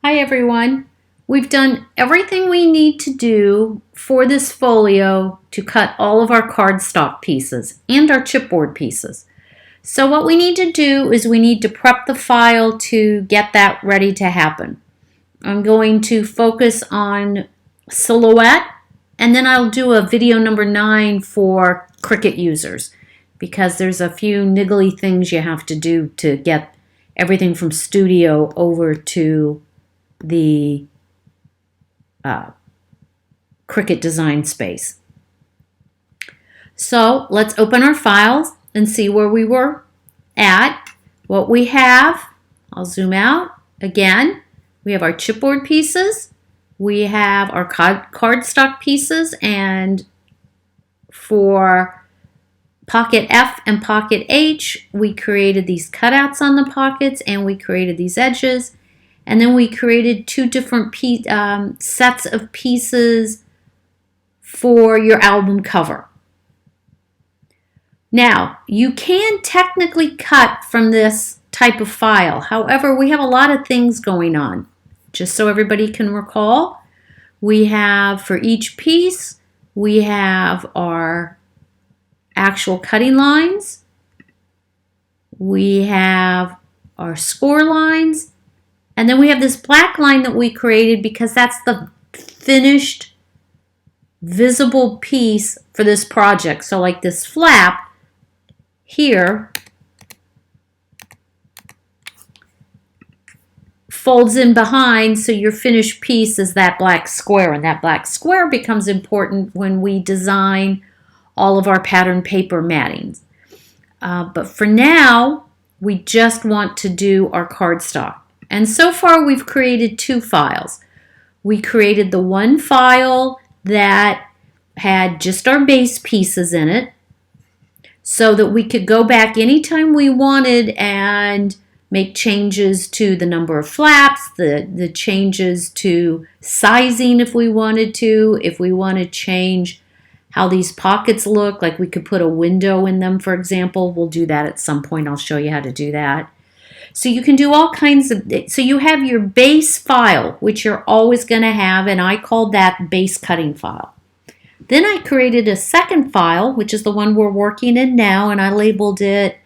Hi everyone. We've done everything we need to do for this folio to cut all of our cardstock pieces and our chipboard pieces. So what we need to do is we need to prep the file to get that ready to happen. I'm going to focus on Silhouette, and then I'll do a video number 9 for Cricut users because there's a few niggly things you have to do to get everything from Studio over to the Cricut design space. So let's open our files and see where we were at. What we have, I'll zoom out again. We have our chipboard pieces, we have our cardstock pieces, and for pocket F and pocket H, we created these cutouts on the pockets and we created these edges. And then we created two different sets of pieces for your album cover. Now, you can technically cut from this type of file. However, we have a lot of things going on. Just so everybody can recall, we have for each piece, we have our actual cutting lines. We have our score lines. And then we have this black line that we created because that's the finished visible piece for this project. So like this flap here folds in behind, so your finished piece is that black square, and that black square becomes important when we design all of our pattern paper mattings. But for now, we just want to do our cardstock. And so far we've created two files. We created the one file that had just our base pieces in it so that we could go back anytime we wanted and make changes to the number of flaps, the changes to sizing if we wanted to. If we want to change how these pockets look, like we could put a window in them, for example. We'll do that at some point. I'll show you how to do that. So you can do all kinds of, so you have your base file, which you're always going to have, and I called that base cutting file. Then I created a second file, which is the one we're working in now, and I labeled it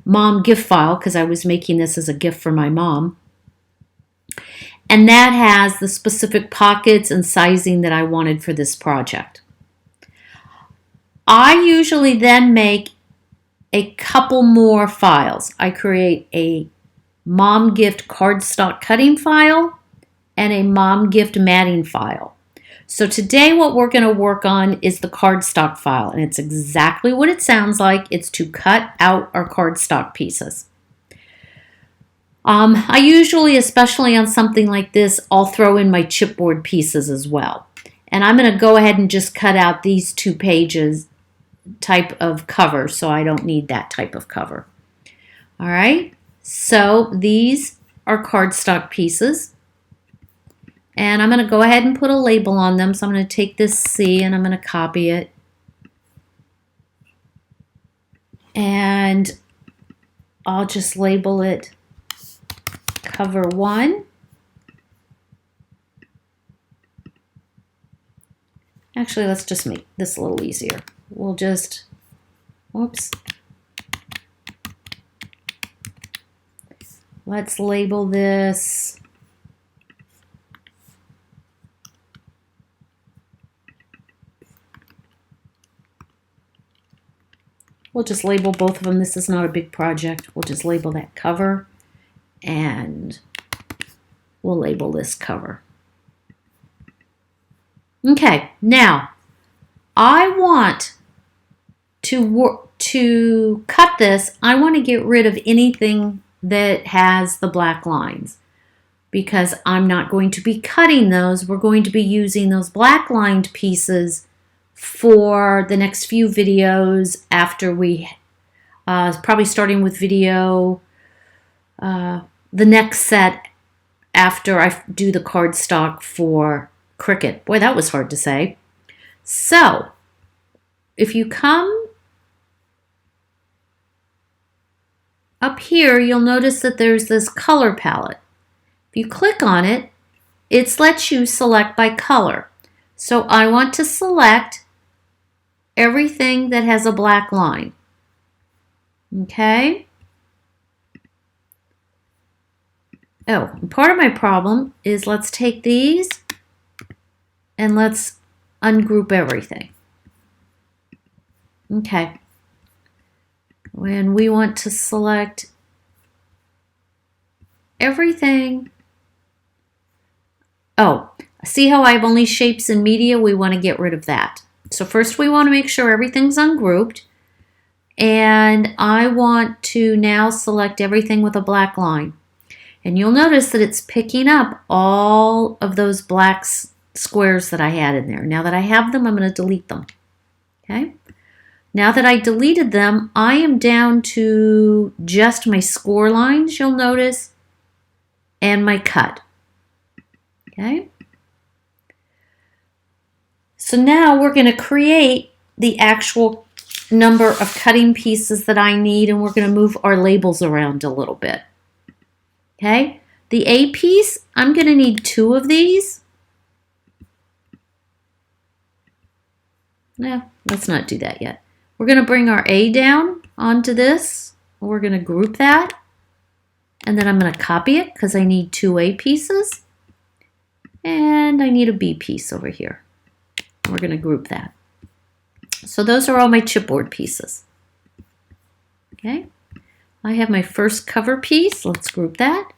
Mom Gift File because I was making this as a gift for my mom. And that has the specific pockets and sizing that I wanted for this project. I usually then make a couple more files. I create a Mom Gift cardstock cutting file and a Mom Gift matting file. So today what we're going to work on is the cardstock file, and it's exactly what it sounds like. It's to cut out our cardstock pieces. I usually, especially on something like this, I'll throw in my chipboard pieces as well. And I'm going to go ahead and just cut out these 2 pages type of cover, so I don't need that type of cover. All right. So these are cardstock pieces, and I'm going to go ahead and put a label on them. So I'm going to take this C and I'm going to copy it, and I'll just label it cover 1. Actually, let's just make this a little easier. We'll just, whoops. Let's label this we'll just label both of them. This is not a big project. We'll just label that cover, and we'll label this cover. Okay, now I want to cut this. I want to get rid of anything that has the black lines because I'm not going to be cutting those. We're going to be using those black lined pieces for the next few videos after we, probably starting with video, the next set after I do the cardstock for Cricut. Boy, that was hard to say. So, if you come up here, you'll notice that there's this color palette. If you click on it, It lets you select by color. So I want to select everything that has a black line. Okay? Oh, part of my problem is let's take these and let's ungroup everything. Okay. When we want to select everything. Oh, see how I have only shapes and media? We want to get rid of that. So first we want to make sure everything's ungrouped. And I want to now select everything with a black line. And you'll notice that it's picking up all of those black squares that I had in there. Now that I have them, I'm going to delete them. Okay. Now that I deleted them, I am down to just my score lines, you'll notice, and my cut. Okay. So now we're going to create the actual number of cutting pieces that I need, and we're going to move our labels around a little bit. Okay. The A piece, I'm going to need 2 of these. No, let's not do that yet. We're going to bring our A down onto this. We're going to group that. And then I'm going to copy it because I need 2 A pieces. And I need a B piece over here. We're going to group that. So those are all my chipboard pieces. Okay. I have my first cover piece. Let's group that.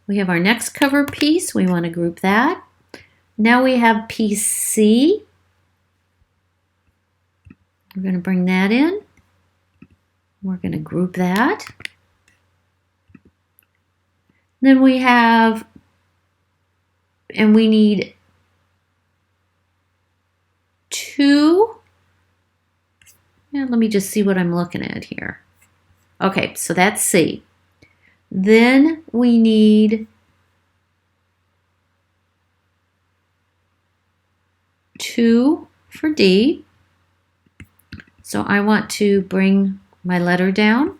We have our next cover piece. We want to group that. Now we have piece C. We're going to bring that in. We're going to group that. Then we have, and we need 2. Yeah, let me just see what I'm looking at here. Okay, so that's C. Then we need 2 for D. So I want to bring my letter down.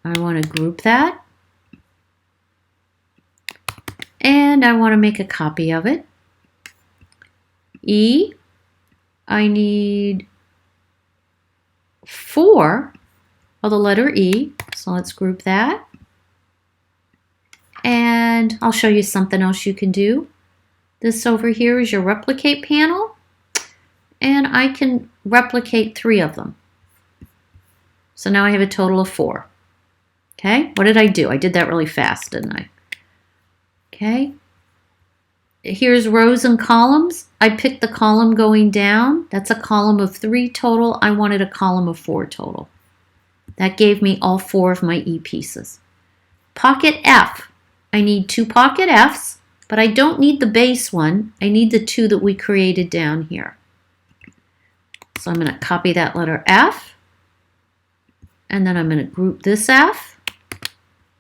I want to group that. And I want to make a copy of it. E, I need 4 of the letter E. So let's group that. And I'll show you something else you can do. This over here is your replicate panel. And I can replicate 3 of them. So now I have a total of 4. Okay, what did I do? I did that really fast, didn't I? Okay, here's rows and columns. I picked the column going down. That's a column of 3 total. I wanted a column of 4 total. That gave me all 4 of my E pieces. Pocket F. I need 2 pocket Fs, but I don't need the base one. I need the 2 that we created down here. So I'm going to copy that letter F, and then I'm going to group this F,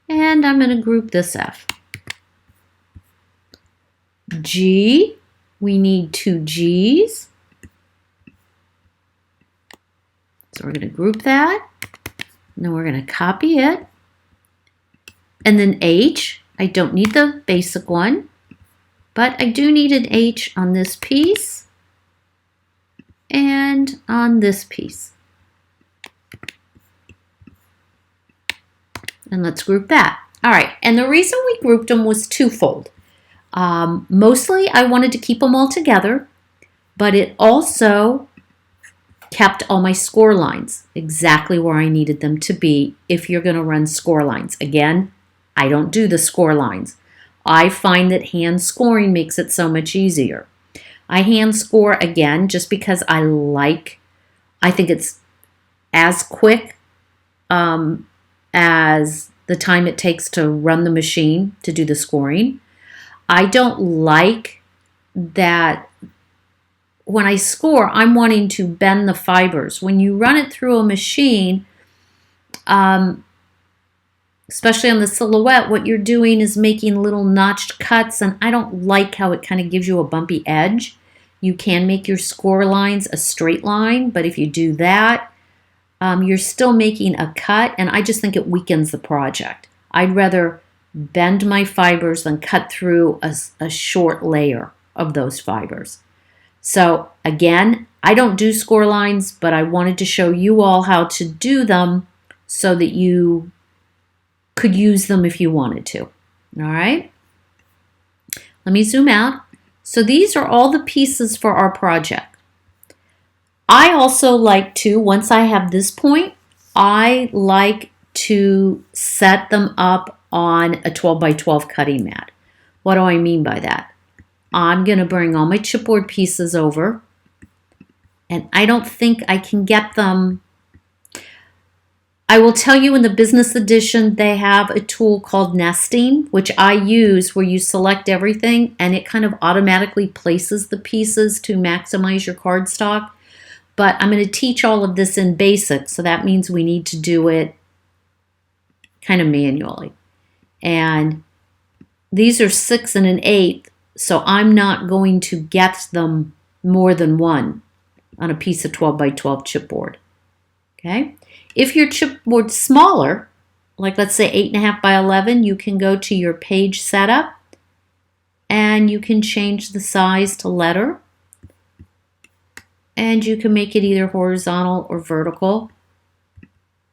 and I'm going to group this F. G, we need 2 G's. So we're going to group that, and then we're going to copy it. And then H, I don't need the basic one, but I do need an H on this piece and on this piece. And let's group that. All right, and the reason we grouped them was twofold. Mostly I wanted to keep them all together, but it also kept all my score lines exactly where I needed them to be if you're going to run score lines. Again, I don't do the score lines. I find that hand scoring makes it so much easier. I hand score again just because I think it's as quick as the time it takes to run the machine to do the scoring. I don't like that when I score, I'm wanting to bend the fibers. When you run it through a machine, especially on the Silhouette, what you're doing is making little notched cuts, and I don't like how it kind of gives you a bumpy edge. You can make your score lines a straight line, but if you do that, you're still making a cut, and I just think it weakens the project. I'd rather bend my fibers, then cut through a short layer of those fibers. So again, I don't do score lines, but I wanted to show you all how to do them so that you could use them if you wanted to. All right, let me zoom out. So these are all the pieces for our project. I also like to, once I have this point, I like to set them up on a 12 by 12 cutting mat. What do I mean by that? I'm going to bring all my chipboard pieces over, and I don't think I can get them. I will tell you, in the business edition, they have a tool called nesting, which I use, where you select everything and it kind of automatically places the pieces to maximize your cardstock. But I'm going to teach all of this in basic, so that means we need to do it kind of manually. And these are 6 and an 1/8, so I'm not going to get them more than one on a piece of 12 by 12 chipboard. Okay? If your chipboard's smaller, like let's say 8.5 by 11, you can go to your page setup and you can change the size to letter. And you can make it either horizontal or vertical.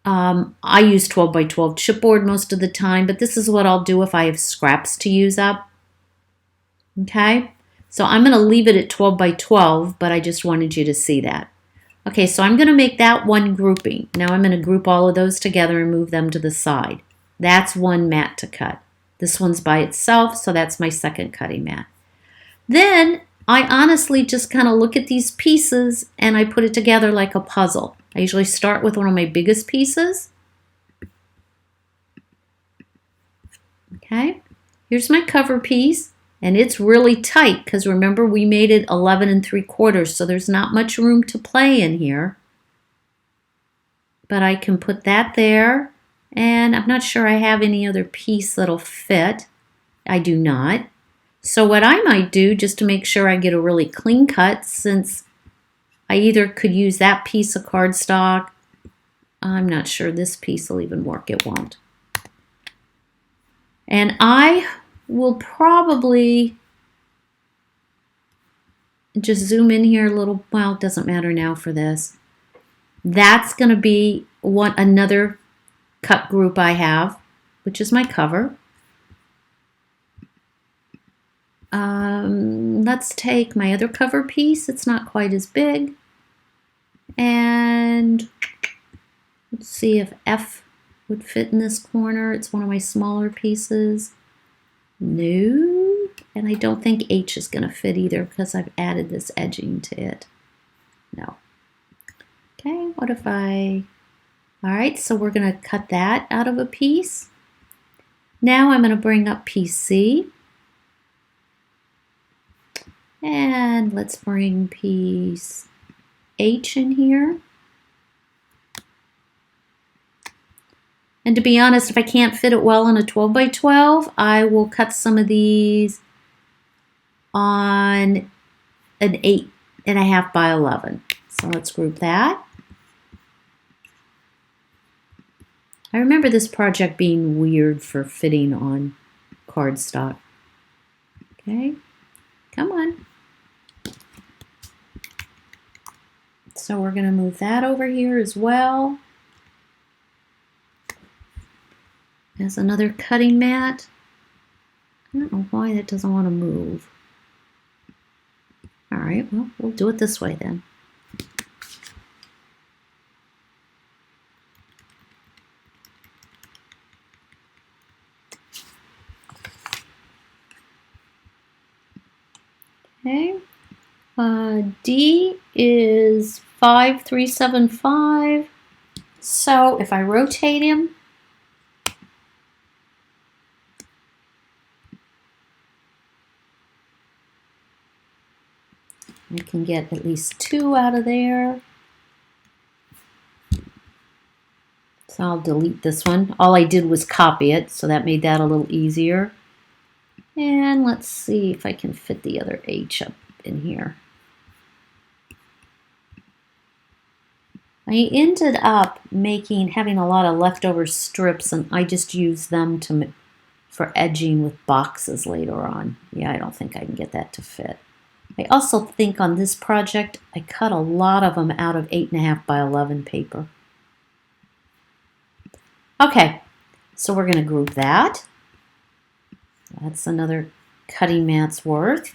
I use 12 by 12 chipboard most of the time, but this is what I'll do if I have scraps to use up. Okay, so I'm going to leave it at 12 by 12, but I just wanted you to see that. Okay, so I'm going to make that one grouping. Now I'm going to group all of those together and move them to the side. That's one mat to cut. This one's by itself, so that's my second cutting mat. Then I honestly just kind of look at these pieces and I put it together like a puzzle. I usually start with one of my biggest pieces. Okay, here's my cover piece, and it's really tight because remember we made it 11 3/4, so there's not much room to play in here. But I can put that there, and I'm not sure I have any other piece that'll fit. I do not. So what I might do, just to make sure I get a really clean cut, since I either could use that piece of cardstock, I'm not sure this piece will even work, it won't. And I will probably just zoom in here a little, well, it doesn't matter now for this. That's going to be another cut group I have, which is my cover. Let's take my other cover piece. It's not quite as big. And let's see if F would fit in this corner. It's one of my smaller pieces. No. And I don't think H is going to fit either because I've added this edging to it. No. Okay, what if all right, so we're going to cut that out of a piece. Now I'm going to bring up piece C. And let's bring piece H in here. And to be honest, if I can't fit it well on a 12 by 12, I will cut some of these on an 8.5 by 11. So let's group that. I remember this project being weird for fitting on cardstock. Okay, come on. So we're going to move that over here as well. There's another cutting mat. I don't know why that doesn't want to move. All right, well, we'll do it this way then. Okay. D is 5375. So if I rotate him, I can get at least 2 out of there. So I'll delete this one. All I did was copy it, so that made that a little easier. And let's see if I can fit the other H up in here. I ended up having a lot of leftover strips, and I just used them to for edging with boxes later on. Yeah, I don't think I can get that to fit. I also think on this project, I cut a lot of them out of 8.5 by 11 paper. Okay, so we're going to group that. That's another cutting mat's worth.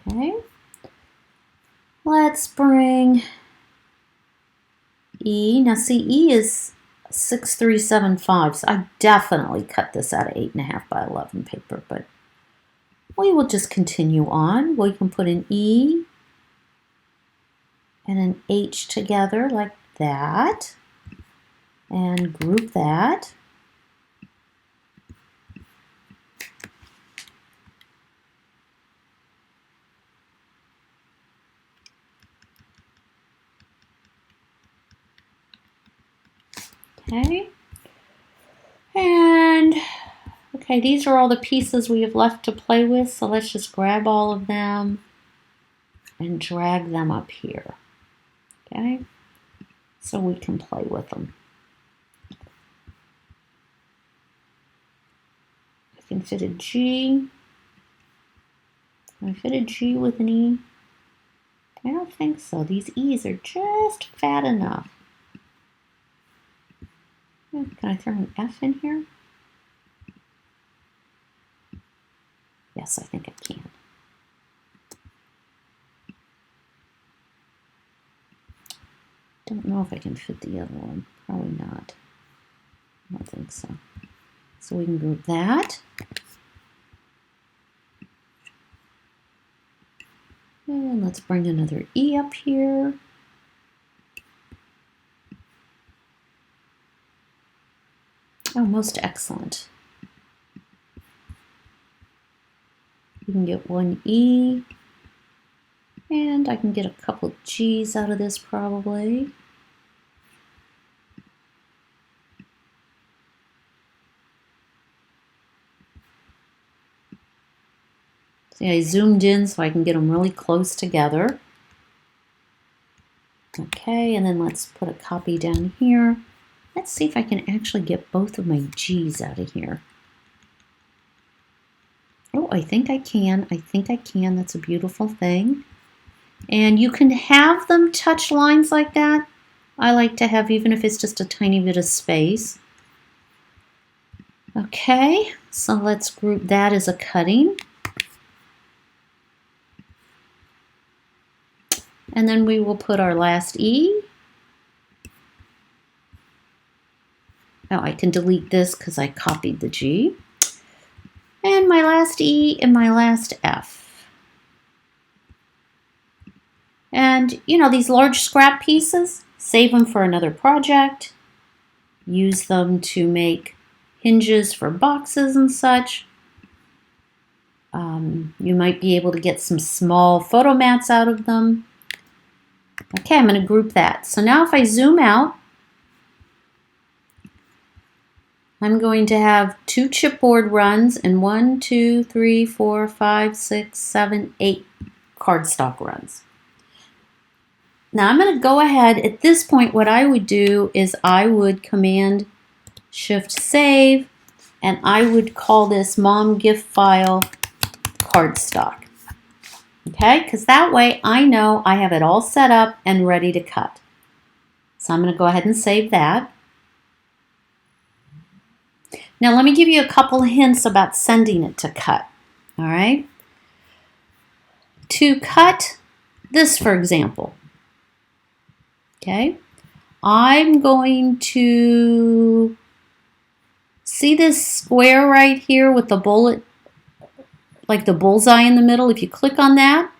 Okay, let's bring E. Now see, E is 6375, so I definitely cut this out of 8.5 by 11 paper, but we will just continue on. We can put an E and an H together like that, and group that. Okay, and okay, these are all the pieces we have left to play with, so let's just grab all of them and drag them up here, okay, so we can play with them. I can fit a G. Can I fit a G with an E? I don't think so. These E's are just fat enough. Can I throw an F in here? Yes, I think I can. Don't know if I can fit the other one. Probably not. I don't think so. So we can group that. And let's bring another E up here. Oh, most excellent. You can get one E, and I can get a couple G's out of this probably. See, I zoomed in so I can get them really close together. Okay, and then let's put a copy down here. Let's see if I can actually get both of my G's out of here. Oh, I think I can. I think I can. That's a beautiful thing. And you can have them touch lines like that. I like to have, even if it's just a tiny bit of space. Okay, so let's group that as a cutting. And then we will put our last E. Now I can delete this because I copied the G. And my last E and my last F. And you know, these large scrap pieces, save them for another project. Use them to make hinges for boxes and such. You might be able to get some small photo mats out of them. Okay, I'm going to group that. So now if I zoom out, I'm going to have 2 chipboard runs and 1, 2, 3, 4, 5, 6, 7, 8 cardstock runs. Now I'm going to go ahead. At this point, what I would do is I would Command Shift Save, and I would call this Mom Gift File Cardstock. Okay, because that way I know I have it all set up and ready to cut. So I'm going to go ahead and save that. Now let me give you a couple hints about sending it to cut. All right. To cut this, for example, okay, I'm going to see this square right here with the bullet, like the bullseye in the middle. If you click on that,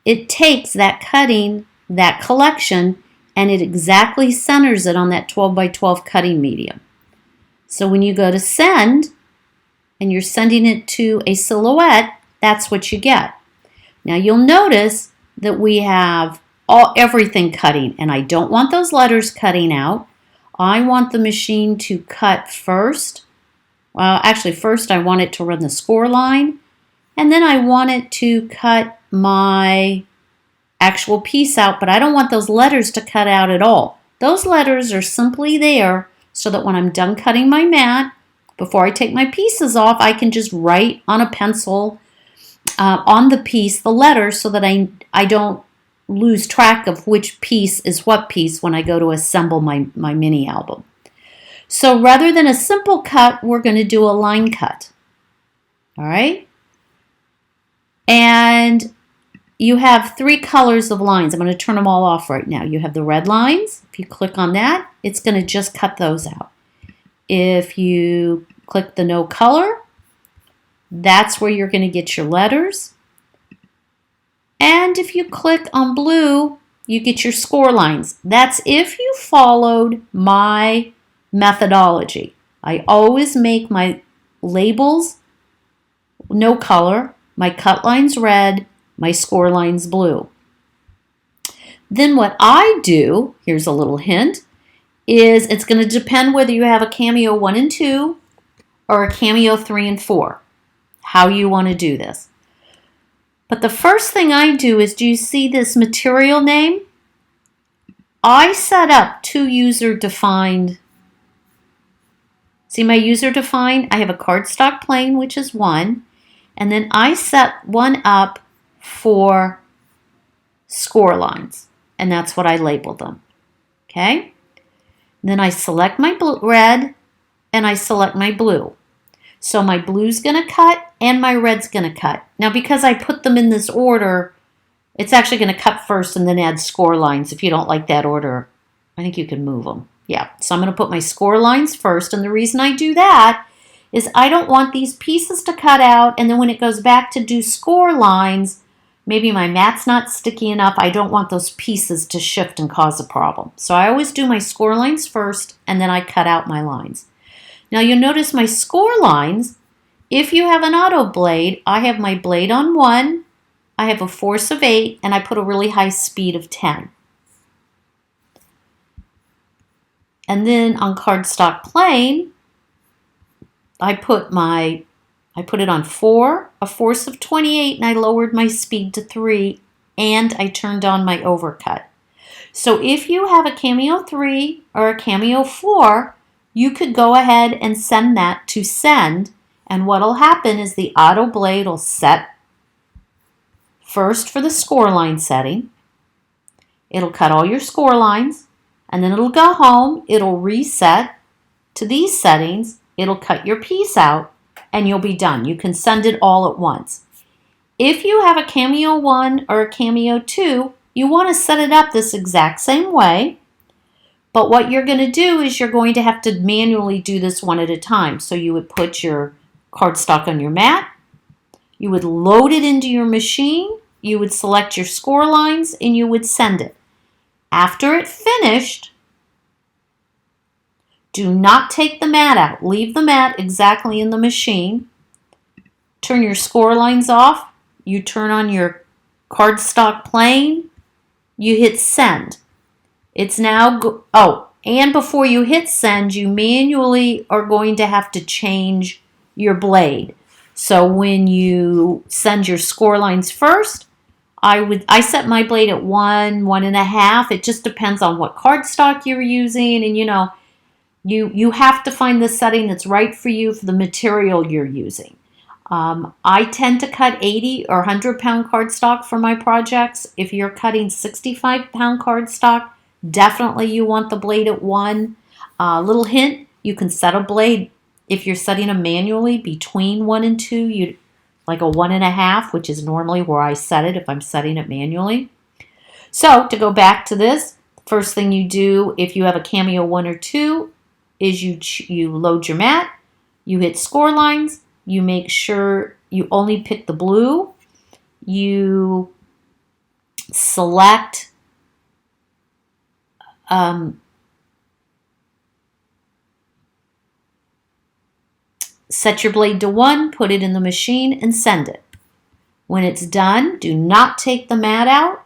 it takes that cutting, that collection, and it exactly centers it on that 12 by 12 cutting medium. So when you go to send and you're sending it to a silhouette, that's what you get. Now you'll notice that we have everything cutting, and I don't want those letters cutting out. I want the machine to cut first. Well, actually first I want it to run the score line, and then I want it to cut my actual piece out, but I don't want those letters to cut out at all. Those letters are simply there so that when I'm done cutting my mat, before I take my pieces off, I can just write on a pencil on the piece the letters so that I don't lose track of which piece is what piece when I go to assemble my mini album. So rather than a simple cut, we're going to do a line cut. All right? And you have 3 colors of lines. I'm going to turn them all off right now. You have the red lines. If you click on that, it's going to just cut those out. If you click the no color, that's where you're going to get your letters. And if you click on blue, you get your score lines. That's if you followed my methodology. I always make my labels no color, my cut lines red, my score lines blue. Then what I do, here's a little hint, is it's going to depend whether you have a Cameo 1 and 2 or a Cameo 3 and 4, how you want to do this. But the first thing I do is, do you see this material name? I set up 2 user-defined. See my user-defined? I have a cardstock plain, which is 1, and then I set one up for score lines, and that's what I labeled them. Okay? Then I select my red, and I select my blue. So my blue's going to cut, and my red's going to cut. Now, because I put them in this order, it's actually going to cut first and then add score lines. If you don't like that order, I think you can move them. Yeah, so I'm going to put my score lines first, and the reason I do that is I don't want these pieces to cut out, and then when it goes back to do score lines, maybe my mat's not sticky enough. I don't want those pieces to shift and cause a problem. So I always do my score lines first, and then I cut out my lines. Now you'll notice my score lines, if you have an auto blade, I have my blade on 1, I have a force of 8, and I put a really high speed of 10. And then on cardstock plain, I put it on 4, a force of 28, and I lowered my speed to 3, and I turned on my overcut. So if you have a Cameo 3 or a Cameo 4, you could go ahead and send that to send, and what will happen is the auto blade will set first for the score line setting. It'll cut all your score lines, and then it'll go home, it'll reset to these settings, it'll cut your piece out, and you'll be done. You can send it all at once. If you have a Cameo 1 or a Cameo 2, you want to set it up this exact same way, but what you're going to do is you're going to have to manually do this one at a time. So you would put your cardstock on your mat, you would load it into your machine, you would select your score lines, and you would send it. After it finished, do not take the mat out. Leave the mat exactly in the machine. Turn your score lines off. You turn on your cardstock plain. You hit send. It's now, and before you hit send, you manually are going to have to change your blade. So when you send your score lines first, I set my blade at 1, 1.5. It just depends on what cardstock you're using, and you have to find the setting that's right for you for the material you're using. I tend to cut 80 or 100-pound cardstock for my projects. If you're cutting 65-pound cardstock, definitely you want the blade at 1. Little hint, you can set a blade, if you're setting them manually, between 1 and 2, like a 1.5, which is normally where I set it if I'm setting it manually. So to go back to this, first thing you do if you have a Cameo 1 or 2 is you load your mat, you hit score lines, you make sure you only pick the blue, you select set your blade to 1, put it in the machine, and send it. When it's done, do not take the mat out.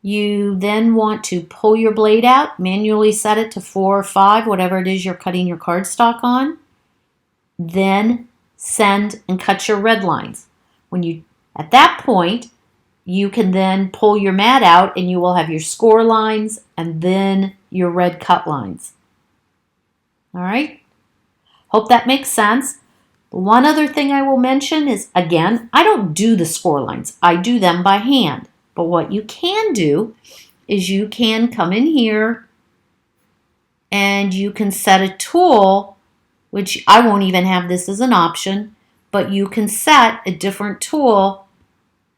You then want to pull your blade out, manually set it to 4 or 5, whatever it is you're cutting your cardstock on. Then send and cut your red lines. At that point, you can then pull your mat out and you will have your score lines and then your red cut lines. All right? Hope that makes sense. One other thing I will mention is, again, I don't do the score lines. I do them by hand. But what you can do is you can come in here and you can set a tool, which I won't even have this as an option, but you can set a different tool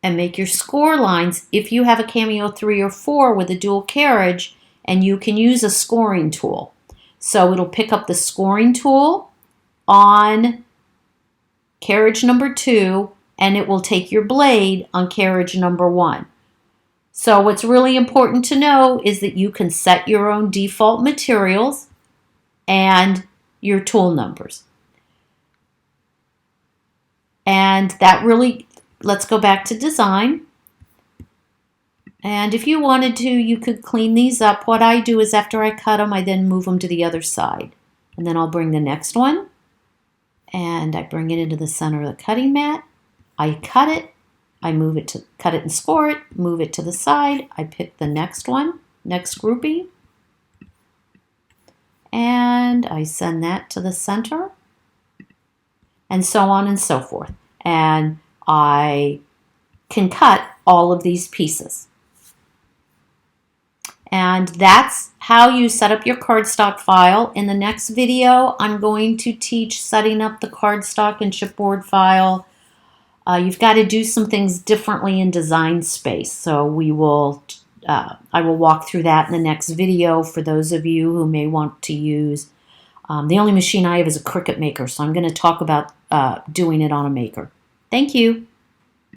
and make your score lines if you have a Cameo 3 or 4 with a dual carriage, and you can use a scoring tool. So it'll pick up the scoring tool on carriage number 2, and it will take your blade on carriage number 1. So what's really important to know is that you can set your own default materials and your tool numbers. And that really, let's go back to design. And if you wanted to, you could clean these up. What I do is after I cut them, I then move them to the other side. And then I'll bring the next one and I bring it into the center of the cutting mat. I cut it. I move it to cut it and score it, move it to the side. I pick the next one, next grouping, and I send that to the center, and so on and so forth. And I can cut all of these pieces. And that's how you set up your cardstock file. In the next video, I'm going to teach setting up the cardstock and chipboard file. You've got to do some things differently in Design Space, so I will walk through that in the next video for those of you who may want to use. The only machine I have is a Cricut maker, so I'm going to talk about doing it on a maker. Thank you.